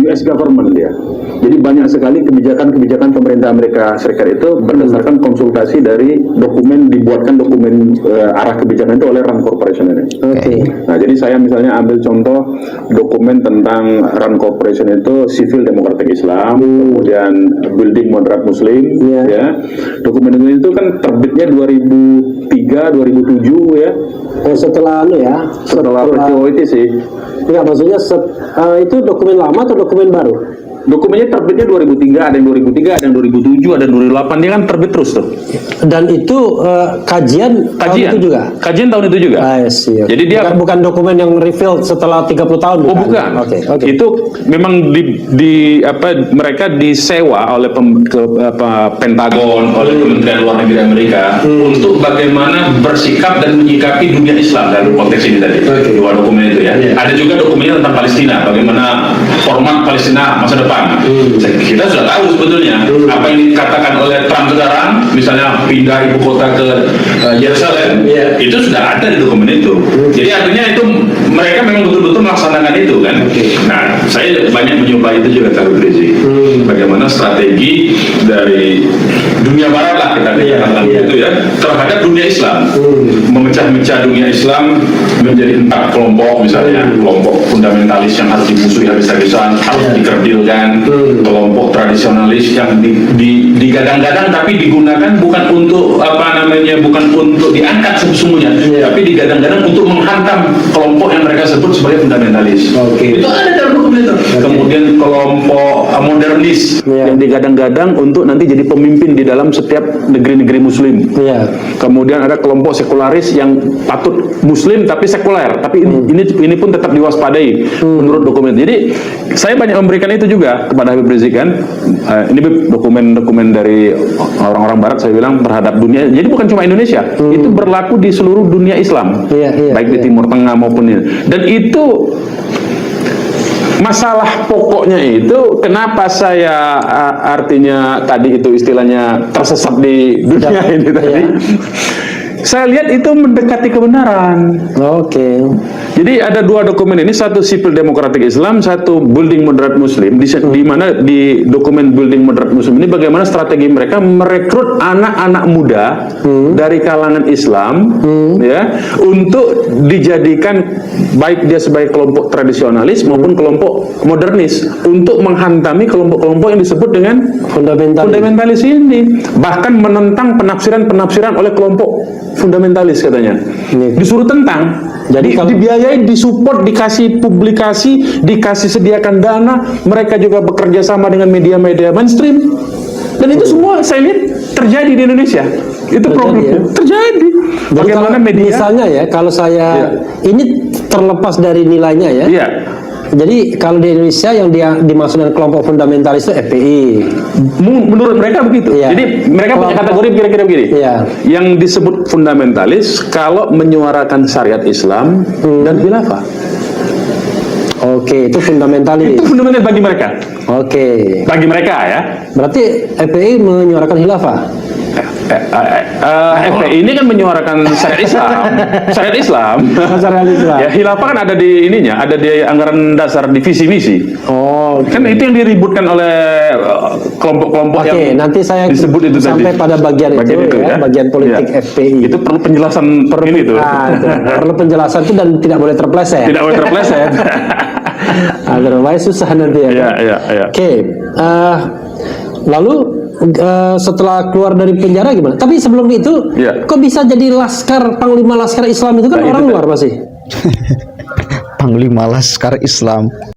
US government dia. Jadi banyak sekali kebijakan-kebijakan pemerintah Amerika Serikat itu berdasarkan konsultasi dari dibuatkan dokumen arah kebijakan itu oleh Rand Corporation ini. Oke. Nah, jadi saya misalnya ambil contoh dokumen tentang Rand Corporation itu Civil Democratic Islam, kemudian Building Moderate Muslim, ya. Dokumen itu kan terbitnya 2003, 2007 ya. Oh, setelah peristiwa itu sih. Enggak, maksudnya itu dokumen lama atau dokumen baru? Dokumennya terbitnya 2003, ada yang 2003, ada yang 2007, ada yang 2008, dia kan terbit terus tuh. Dan itu kajian tahun itu juga? Kajian tahun itu juga. Okay. Jadi dia bukan dokumen yang revealed setelah 30 tahun. Oh, bukan. Oke. Itu memang mereka disewa oleh Pentagon, oleh Kementerian Luar Negeri Amerika untuk bagaimana bersikap dan menyikapi dunia Islam dalam konteks ini tadi. Dua dokumen itu ya. Ada juga dokumennya tentang Palestina, bagaimana format Palestina masa depan. Kita sudah tahu sebetulnya apa yang dikatakan oleh Trump sekarang, misalnya pindah ibu kota ke Yerusalem, itu sudah ada di dokumen itu. Jadi artinya itu mereka memang betul-betul melaksanakan itu kan. Nah, saya banyak mencoba itu juga Habib Rizik. Bagaimana strategi dari dunia barat lah kita katakan itu ya terhadap dunia Islam, memecah-mecah dunia Islam menjadi 4 kelompok, misalnya kelompok fundamentalis yang harus dimusuhi habis-habisan, harus dikerdilkan, kelompok tradisionalis yang digadang-gadang tapi digunakan bukan untuk bukan untuk diangkat sesungguhnya, tapi digadang-gadang untuk menghantam kelompok yang mereka sebut sebagai fundamentalis. Itu ada dalam dokumen itu. Kemudian kelompok modernis yang digadang-gadang untuk nanti jadi pemimpin di dalam setiap negeri-negeri Muslim. Kemudian ada kelompok sekularis yang patut Muslim tapi sekuler, tapi ini pun tetap diwaspadai menurut dokumen. Jadi saya banyak memberikan itu juga kepada Habib Rizik kan. Ini dokumen-dokumen dari orang-orang Barat saya bilang terhadap dunia. Jadi bukan cuma Indonesia, itu berlaku di seluruh dunia Islam, baik di Timur Tengah maupun ini. Dan itu masalah pokoknya itu kenapa saya artinya tadi itu istilahnya tersesat di dunia ini tadi. Saya lihat itu mendekati kebenaran. Jadi ada dua dokumen ini, satu Civil Democratic Islam, satu Building Moderate Muslim. Di mana di dokumen Building Moderate Muslim ini bagaimana strategi mereka merekrut anak-anak muda dari kalangan Islam, ya, untuk dijadikan baik dia sebagai kelompok tradisionalis maupun kelompok modernis untuk menghantami kelompok-kelompok yang disebut dengan fundamentalis ini. Bahkan menentang penafsiran-penafsiran oleh kelompok fundamentalis katanya. Disuruh tentang. Jadi dibiayai, disupport, dikasih publikasi, dikasih sediakan dana, mereka juga bekerja sama dengan media-media mainstream. Dan itu semua saya lihat terjadi di Indonesia. Itu problemnya. Terjadi. Bagaimana media? Misalnya ya, kalau saya ini terlepas dari nilainya ya. Jadi kalau di Indonesia yang dimaksud dengan kelompok fundamentalis itu FPI. Menurut mereka begitu. Jadi mereka punya kategori kira-kira begini. Yang disebut fundamentalis kalau menyuarakan syariat Islam dan khilafah. Itu fundamentalis. Itu fundamentalis bagi mereka. Bagi mereka ya. Berarti FPI menyuarakan khilafah. FPI ini kan menyuarakan syariat Islam. Ya, khilafah kan ada di ininya, ada di anggaran dasar divisi misi. Kan itu yang diributkan oleh kelompok-kelompok yang nanti saya disebut itu sampai tadi. pada bagian itu ya, bagian politik FPI. Itu perlu penjelasan ini tuh. Perlu penjelasan itu dan tidak boleh terpleset. Tidak boleh terpleset. Otherwise susah nanti ya. Lalu setelah keluar dari penjara gimana? Tapi sebelum itu, kok bisa jadi Panglima Laskar Islam itu kan orang luar masih? Panglima Laskar Islam.